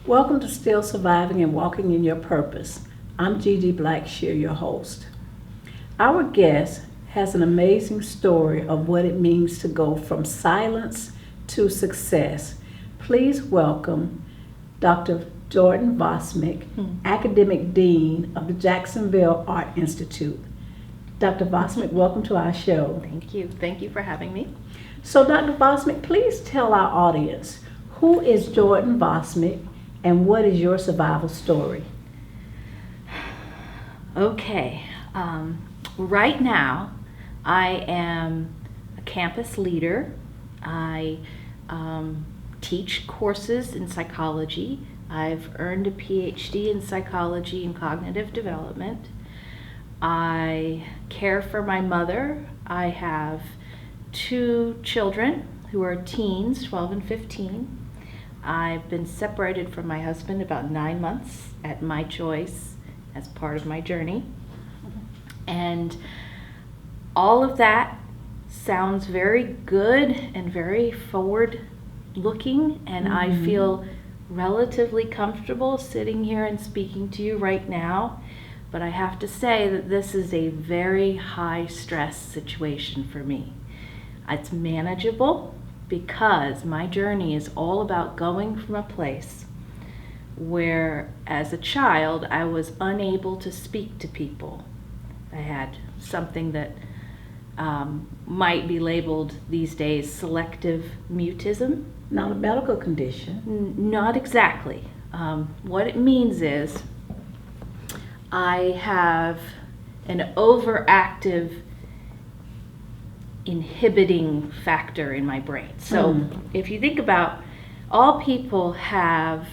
Welcome to Still Surviving and Walking in Your Purpose. I'm Gigi Blackshear, your host. Our guest has an amazing story of what it means to go from silence to success. Please welcome Dr. Jordan Vosmik, Academic Dean of the Jacksonville Art Institute. Dr. Vosmik, welcome to our show. Thank you. Thank you for having me. So Dr. Vosmik, please tell our audience, who is Jordan Vosmik and what is your survival story? Okay. Right now, I am a campus leader. I teach courses in psychology. I've earned a PhD in psychology and cognitive development. I care for my mother. I have 2 children who are teens, 12 and 15. I've been separated from my husband about 9 months at my choice as part of my journey. And all of that sounds very good and very forward looking, and I feel relatively comfortable sitting here and speaking to you right now. But I have to say that this is a very high stress situation for me. It's manageable because my journey is all about going from a place where as a child I was unable to speak to people. I had something that might be labeled these days selective mutism. Not a medical condition. Not exactly. What it means is I have an overactive inhibiting factor in my brain. So if you think about, all people have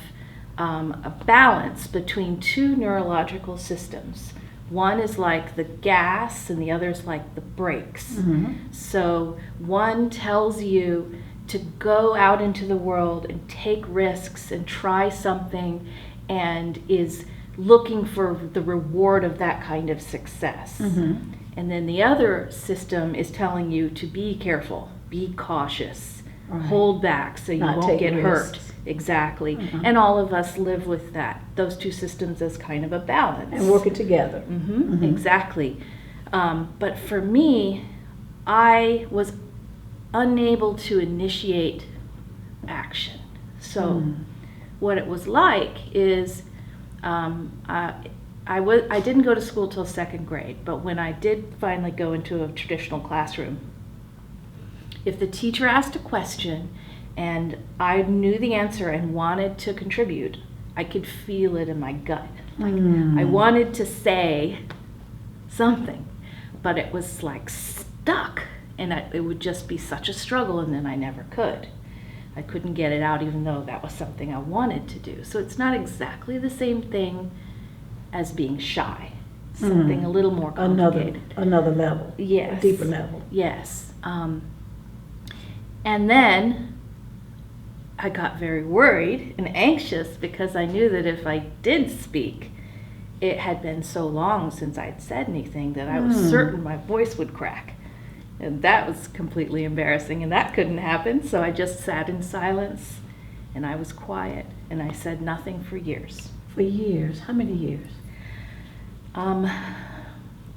a balance between 2 neurological systems. One is like the gas and the other is like the brakes. So one tells you to go out into the world and take risks and try something and is looking for the reward of that kind of success. And then the other system is telling you to be careful, be cautious, hold back so you won't get hurt. Exactly. And all of us live with that, those 2 systems as kind of a balance. And working together. Exactly. But for me, I was unable to initiate action. So what it was like is I didn't go to school till 2nd grade, but when I did finally go into a traditional classroom, if the teacher asked a question and I knew the answer and wanted to contribute, I could feel it in my gut. Like I wanted to say something, but it was like stuck, and it would just be such a struggle, and then I never could. I couldn't get it out even though that was something I wanted to do. So it's not exactly the same thing as being shy. Something a little more complicated. Another level. Yes. A deeper level. Yes. And then I got very worried and anxious because I knew that if I did speak, it had been so long since I'd said anything that I was certain my voice would crack. And that was completely embarrassing, and that couldn't happen. So I just sat in silence and I was quiet and I said nothing for years. For years? How many years?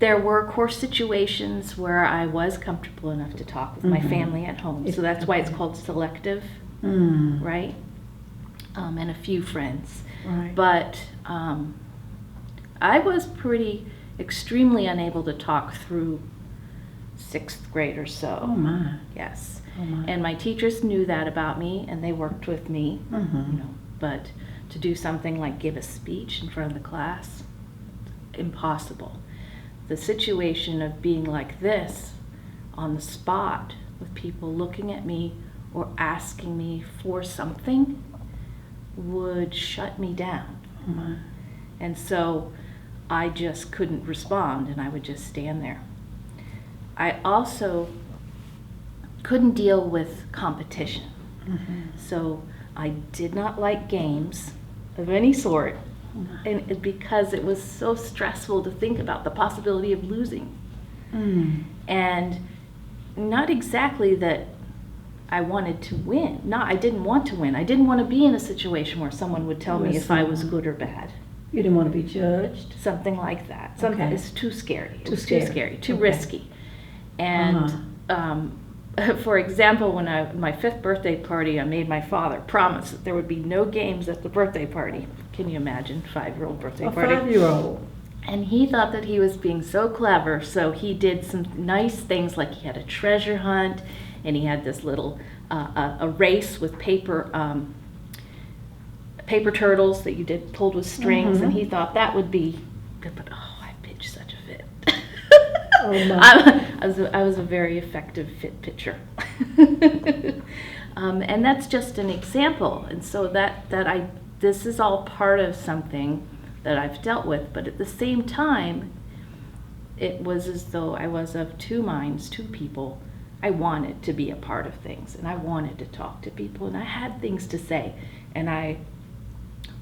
there were course situations where I was comfortable enough to talk with my family at home. So that's why it's called selective, right? And a few friends. Right. But I was extremely unable to talk through 6th grade or so. Oh my. Yes. Oh my. And my teachers knew that about me, and they worked with me, but to do something like give a speech in front of the class, impossible. The situation of being like this on the spot with people looking at me or asking me for something would shut me down. Oh my. And so I just couldn't respond, and I would just stand there. I also couldn't deal with competition. So I did not like games of any sort, and because it was so stressful to think about the possibility of losing. And not exactly that I wanted to win. No, I didn't want to win. I didn't want to be in a situation where someone would tell me if I was good or bad. You didn't want to be judged? Something like that. It's too scary. It was Too too scary, too risky. And for example, when my 5th birthday party, I made my father promise that there would be no games at the birthday party. Can you imagine? 5-year-old birthday party. A 5-year-old. And he thought that he was being so clever, so he did some nice things, like he had a treasure hunt, and he had this little a race with paper turtles that you pulled with strings, and he thought that would be good. But I pitched such a fit. Oh my. I was a very effective fit pitcher. And that's just an example. And so this is all part of something that I've dealt with, but at the same time, it was as though I was of two minds, two people. I wanted to be a part of things, and I wanted to talk to people, and I had things to say, and I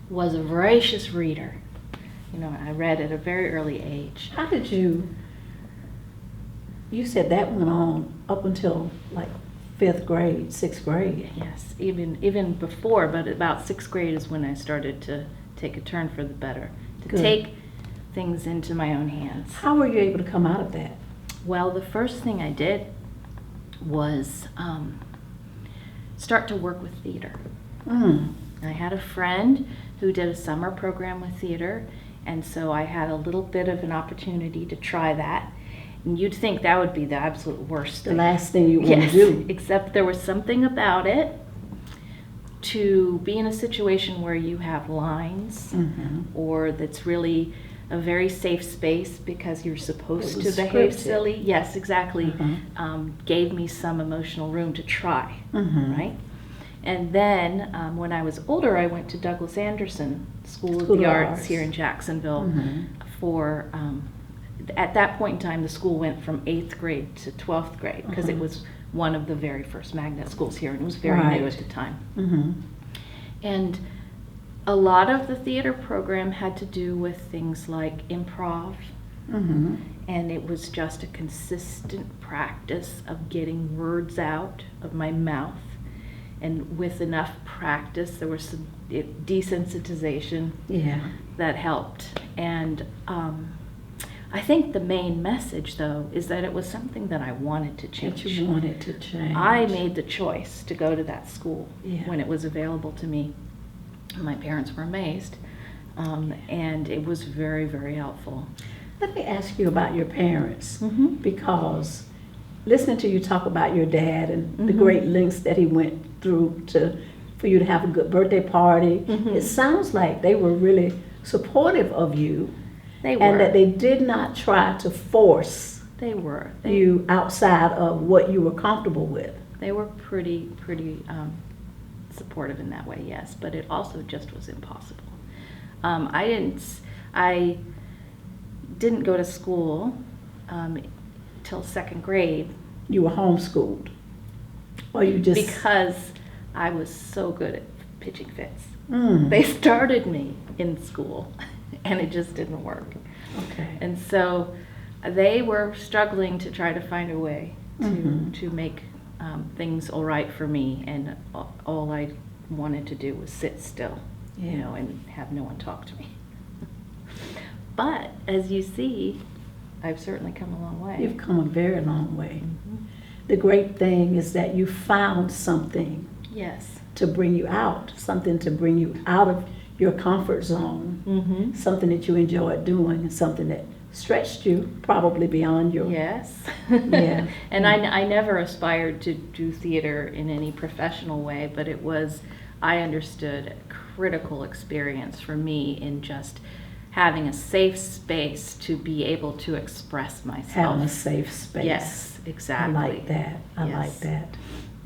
was a voracious reader. I read at a very early age. How did you said that went on up until like 5th grade, 6th grade? Yes, even before, but about 6th grade is when I started to take a turn for the better, to take things into my own hands. How were you able to come out of that? Well, the first thing I did was start to work with theater. I had a friend who did a summer program with theater, and so I had a little bit of an opportunity to try that. And you'd think that would be the absolute worst thing. The last thing you want to do. Except there was something about it, to be in a situation where you have lines, or that's really a very safe space because you're supposed to behave silly. Yes, exactly. Gave me some emotional room to try, right? And then when I was older, I went to Douglas Anderson School of the Arts here in Jacksonville for, at that point in time, the school went from 8th grade to 12th grade because it was one of the very first magnet schools here, and it was very new at the time. And a lot of the theater program had to do with things like improv, and it was just a consistent practice of getting words out of my mouth. And with enough practice, there was some desensitization that helped. And I think the main message, though, is that it was something that I wanted to change. That you wanted to change. I made the choice to go to that school when it was available to me. My parents were amazed, and it was very, very helpful. Let me ask you about your parents, because listening to you talk about your dad and the great lengths that he went through for you to have a good birthday party, it sounds like they were really supportive of you. They were. And that they did not try to force you outside of what you were comfortable with. They were pretty supportive in that way, yes, but it also just was impossible. I didn't go to school till 2nd grade. You were homeschooled, or you just because I was so good at pitching fits. They started me in school, and it just didn't work. Okay. And so they were struggling to try to find a way to make things all right for me, and all I wanted to do was sit still, and have no one talk to me. But as you see, I've certainly come a long way. You've come a very long way. Mm-hmm. The great thing is that you found something Yes. to bring you out, something to bring you out of your comfort zone, Mm-hmm. something that you enjoyed doing, and something that stretched you probably beyond your... Yes. Yeah. And I never aspired to do theater in any professional way, but it was, I understood, a critical experience for me in just having a safe space to be able to express myself. Having a safe space. Yes, exactly. I like that. I Yes. like that.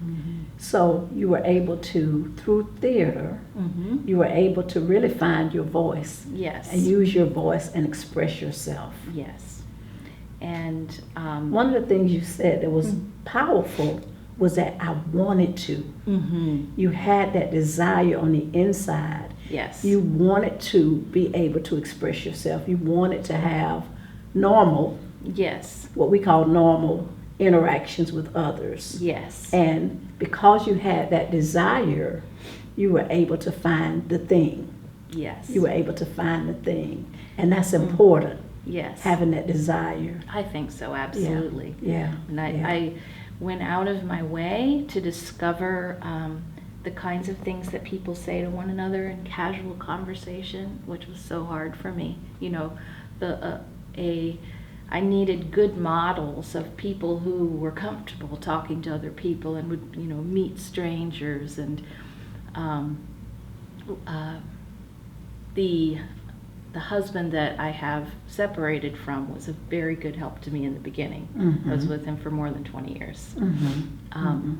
Mm-hmm. So you were able to, through theater, Mm-hmm. you were able to really find your voice Yes. and use your voice and express yourself. Yes. And One of the things you said that was powerful was that I wanted to. mm-hmm. You had that desire on the inside. Yes. You wanted to be able to express yourself. You wanted to have normal, Yes. what we call normal interactions with others. Yes. And because you had that desire, you were able to find the thing. Yes. You were able to find the thing. And that's important, Yes. having that desire. I think so, absolutely. Yeah. And yeah. I went out of my way to discover the kinds of things that people say to one another in casual conversation, which was so hard for me. You know, I needed good models of people who were comfortable talking to other people and would, you know, meet strangers. And the husband that I have separated from was a very good help to me in the beginning. Mhm. I was with him for more than 20 years. Mhm.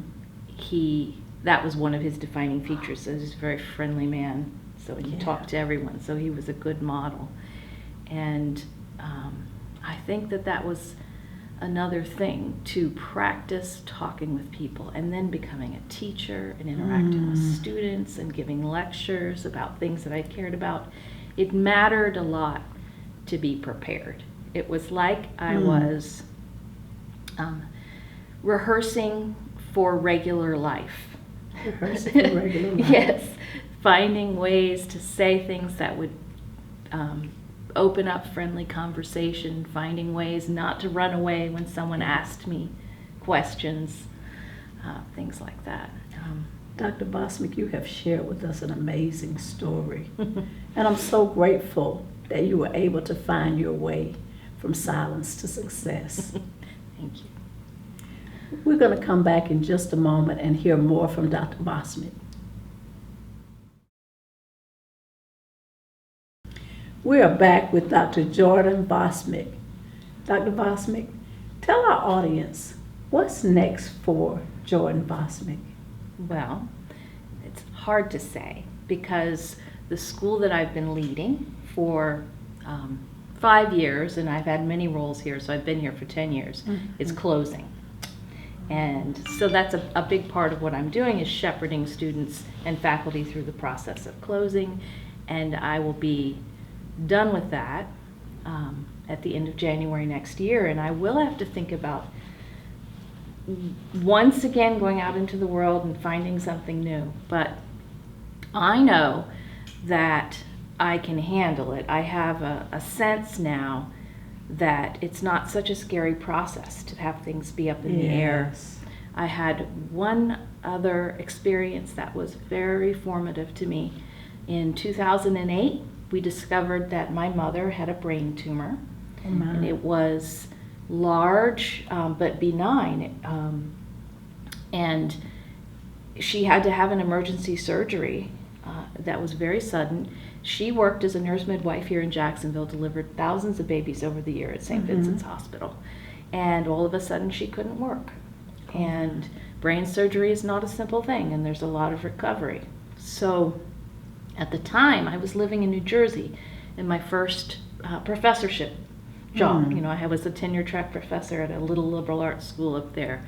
That was one of his defining features. So he's a very friendly man, so he Yeah. talked to everyone, so he was a good model. And I think that was another thing, to practice talking with people and then becoming a teacher and interacting with students and giving lectures about things that I cared about. It mattered a lot to be prepared. It was like I was rehearsing for regular life. Rehearsing for regular life. Yes, finding ways to say things that would open up friendly conversation, finding ways not to run away when someone asked me questions, things like that. Dr. Vosmik, you have shared with us an amazing story. And I'm so grateful that you were able to find your way from silence to success. Thank you. We're going to come back in just a moment and hear more from Dr. Vosmik. We are back with Dr. Jordan Vosmik. Dr. Vosmik, tell our audience, what's next for Jordan Vosmik? Well, it's hard to say because the school that I've been leading for 5 years, and I've had many roles here, so I've been here for 10 years, is closing. And so that's a big part of what I'm doing, is shepherding students and faculty through the process of closing. And I will be done with that at the end of January next year. And I will have to think about once again going out into the world and finding something new. But I know that I can handle it. I have a sense now that it's not such a scary process to have things be up in the air. I had one other experience that was very formative to me. In 2008, we discovered that my mother had a brain tumor. And it was large but benign. And she had to have an emergency surgery that was very sudden. She worked as a nurse midwife here in Jacksonville, delivered thousands of babies over the year at St. Vincent's Hospital. And all of a sudden she couldn't work. And brain surgery is not a simple thing, and there's a lot of recovery. So at the time, I was living in New Jersey in my first professorship job. You know, I was a tenure-track professor at a little liberal arts school up there.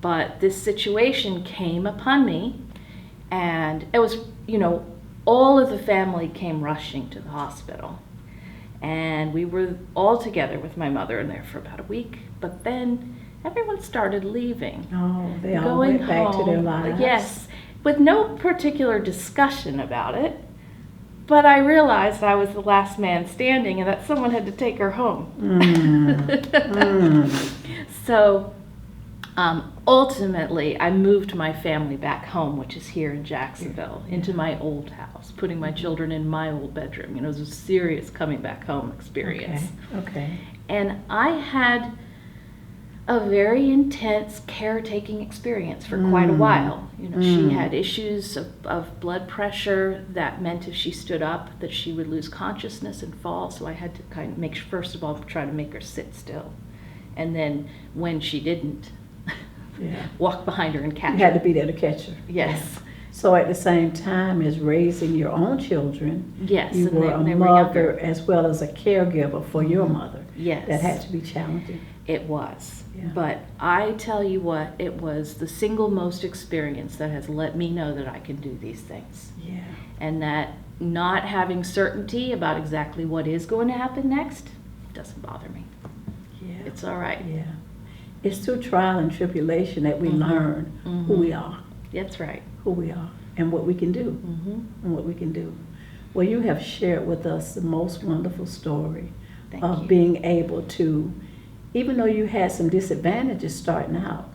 But this situation came upon me, and it was, you know, all of the family came rushing to the hospital. And we were all together with my mother in there for about a week. But then everyone started leaving. Oh, they all going went back to their home. lives. Yes, with no particular discussion about it. But I realized I was the last man standing and that someone had to take her home. So ultimately, I moved my family back home, which is here in Jacksonville, into my old house, putting my children in my old bedroom. You know, it was a serious coming back home experience. Okay. And I had a very intense caretaking experience for quite a while. You know, she had issues of blood pressure that meant if she stood up that she would lose consciousness and fall. So I had to kind of make, first of all, try to make her sit still. And then when she didn't, walk behind her and catch her. You had to be there to catch her. Yes. Yeah. So at the same time as raising your own children, Yes, you and were a they were mother younger. as well as a caregiver for your mother. Yes. That had to be challenging. It was. Yeah. But I tell you what, it was the single most experience that has let me know that I can do these things. Yeah. And that not having certainty about exactly what is going to happen next doesn't bother me. Yeah. It's all right. Yeah. It's through trial and tribulation that we learn who we are. That's right. Who we are and what we can do. And what we can do. Well, you have shared with us the most wonderful story Thank of you. being able to, even though you had some disadvantages starting out,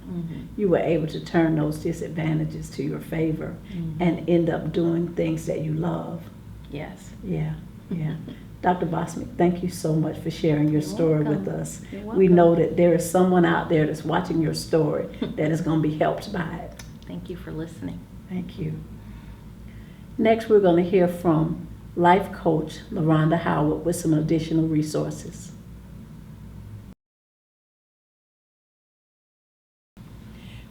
you were able to turn those disadvantages to your favor and end up doing things that you love. Yes. Yeah, yeah. Dr. Vosmik, thank you so much for sharing your story with us. You're We welcome. know that there is someone out there that's watching your story that is going to be helped by it. Thank you for listening. Thank you. Next, we're going to hear from life coach LaRonda Howard with some additional resources.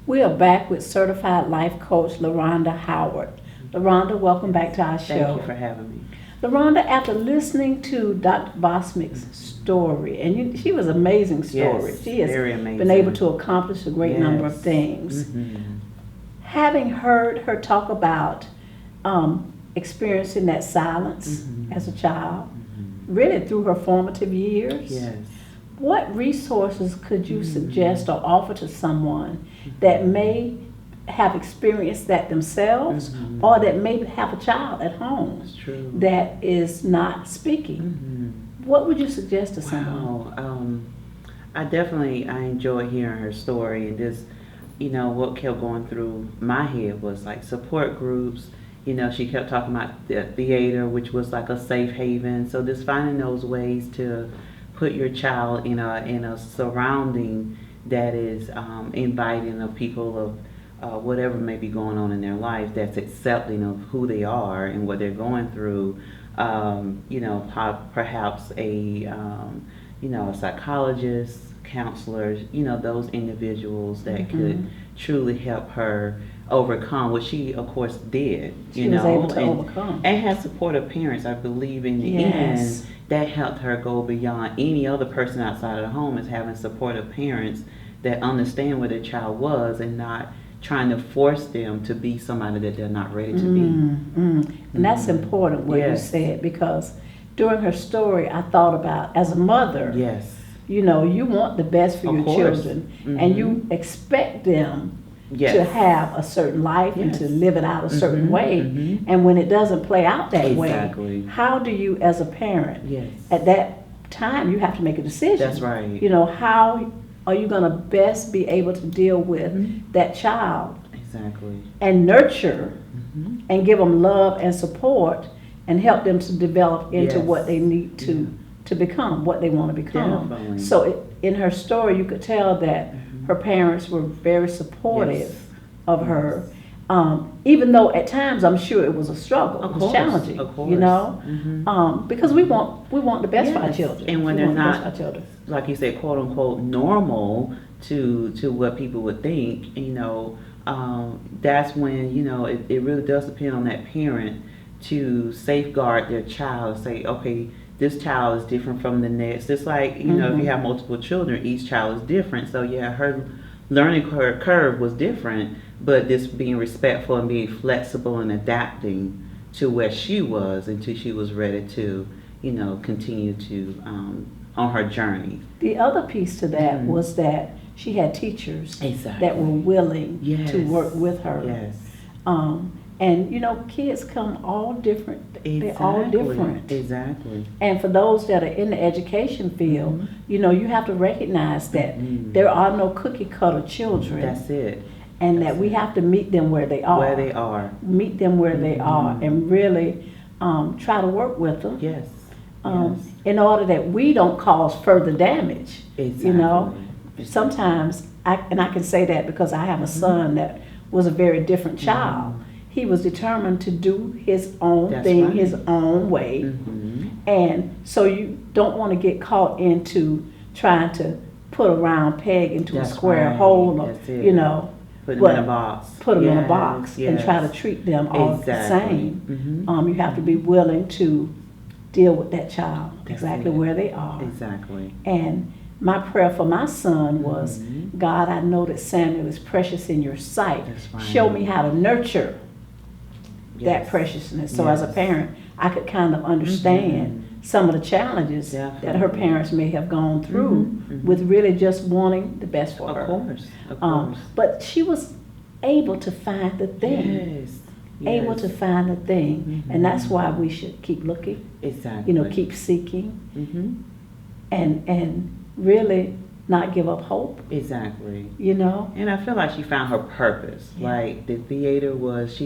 We are back with certified life coach LaRonda Howard. LaRonda, welcome back to our show. Thank you for having me. LaRonda, after listening to Dr. Vosmik's story, and she was an amazing story. Yes, She has very amazing. been able to accomplish a great number of Yes. things. Having heard her talk about experiencing that silence as a child, really through her formative years, Yes. what resources could you suggest or offer to someone that may have experienced that themselves or that may have a child at home It's true. that is not speaking? What would you suggest to someone? Wow. I enjoy hearing her story, and just, what kept going through my head was like support groups. She kept talking about the theater, which was like a safe haven. So just finding those ways to put your child in a surrounding that is inviting of people of whatever may be going on in their life, that's accepting of who they are and what they're going through. Perhaps a psychologist, counselors, those individuals that could truly help her overcome what she, of course, did. She was able to overcome. And had supportive parents, I believe, in the end, that helped her go beyond any other person outside of the home, is having supportive parents that understand where their child was and not trying to force them to be somebody that they're not ready to be. And that's important what you said, because during her story I thought about, as a mother, Yes. you want the best for Of your course. children, and you expect them Yes. to have a certain life and to Yes. live it out a certain way. And when it doesn't play out that Exactly. way, how do you, as a parent, Yes. at that time you have to make a decision. That's right. How are you going to best be able to deal with that child Exactly. and nurture and give them love and support and help them to develop into Yes. what they need to become, what they want to become. Definitely. So in her story, you could tell that her parents were very supportive Yes. of her, even though at times I'm sure it was a struggle. Of It was course, challenging, of course. because we want the best for our Yes. children. And when We they're want the best not, for our children. like you said, quote unquote, normal to what people would think, that's when, it really does depend on that parent to safeguard their child, say, okay, this child is different from the next. It's like, if you have multiple children, each child is different. So yeah, her learning curve was different, but just being respectful and being flexible and adapting to where she was until she was ready to, continue to, on her journey. The other piece to that was that she had teachers Exactly. that were willing Yes. to work with her. Yes. And you know, kids come all different. They're all different. Exactly. And for those that are in the education field, you know, you have to recognize that there are no cookie cutter children. That's it. And that we have to meet them where they are. Where they are. Meet them where they are, and really try to work with them. Yes. In order that we don't cause further damage. Exactly. You know, sometimes, I can say that because I have a son that was a very different child. He was determined to do his own thing, his own way. And so you don't want to get caught into trying to put a round peg into a square hole, or, you know. Put them in a box. Put them in a box and try to treat them all the same. You have to be willing to deal with that child exactly where they are. Exactly. And my prayer for my son was, God, I know that Samuel is precious in your sight. Show me how to nurture that preciousness. So as a parent, I could kind of understand some of the challenges that her parents may have gone through with really just wanting the best for her. Of course. But she was able to find the thing. Able to find the thing. And that's why we should keep looking. Exactly. You know, keep seeking. And really not give up hope. Exactly. You know? And I feel like she found her purpose. Like the theater was,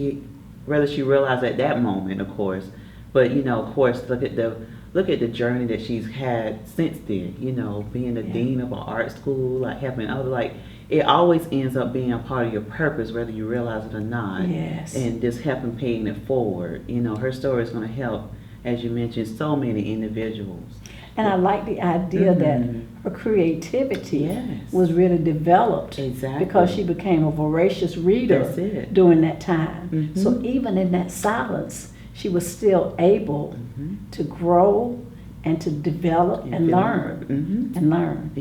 whether she realized at that moment, of course, but you know, of course, look at the journey that she's had since then. You know, being the dean of an art school, like helping others, like it always ends up being a part of your purpose, whether you realize it or not. Yes. And just helping paying it forward. You know, her story is going to help, as you mentioned, so many individuals. And I like the idea that her creativity was really developed because she became a voracious reader during that time. So even in that silence, she was still able to grow and to develop and learn. And learn.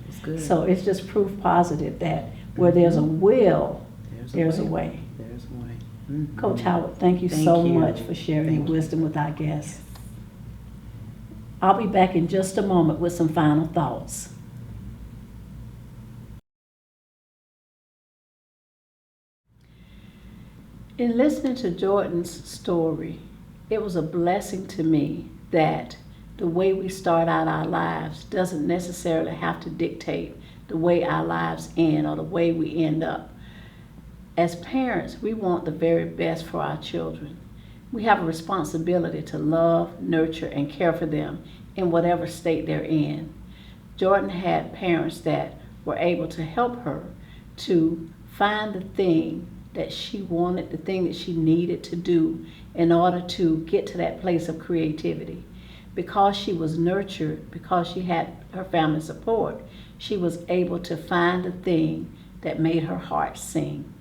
It's good. So it's just proof positive that where there's a will, there's a way. There's a way. Coach Howard, thank you so much for sharing your wisdom with our guests. I'll be back in just a moment with some final thoughts. In listening to Jordan's story, it was a blessing to me that the way we start out our lives doesn't necessarily have to dictate the way our lives end or the way we end up. As parents, we want the very best for our children. We have a responsibility to love, nurture, and care for them in whatever state they're in. Jordan had parents that were able to help her to find the thing that she wanted, the thing that she needed to do in order to get to that place of creativity. Because she was nurtured, because she had her family support, she was able to find the thing that made her heart sing.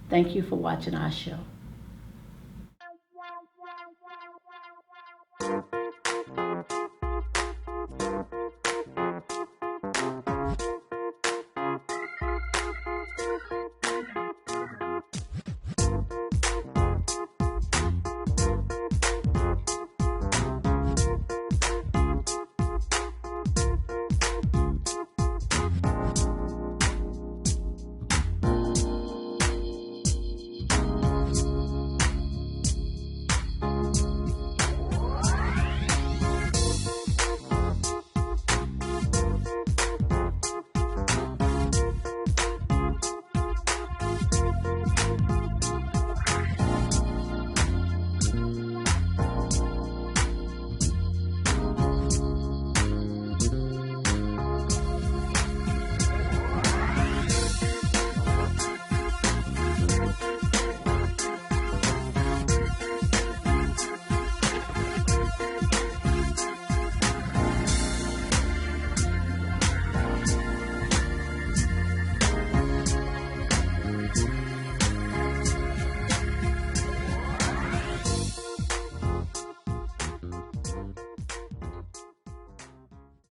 Thank you for watching our show.